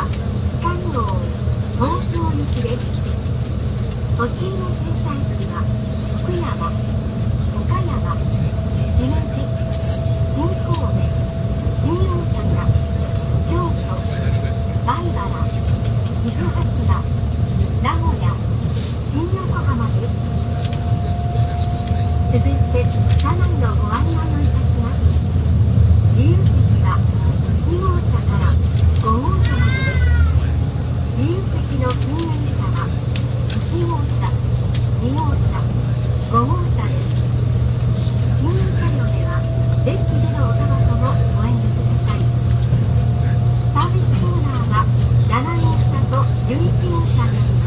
は光を追う東京行きです。途中の停車駅は福山、岡山、姫路、新神戸、新大阪、京都、米原、岐阜羽島、名古屋、新横浜です。続いて車内のご案内をいたします。自由席は2号車から5号車までです。自由席の禁煙車は1号車、2号車、5号車です。禁煙車両ではデッキでのおタバコもご遠慮ください。サービスコーナーは7号車と11号車になります。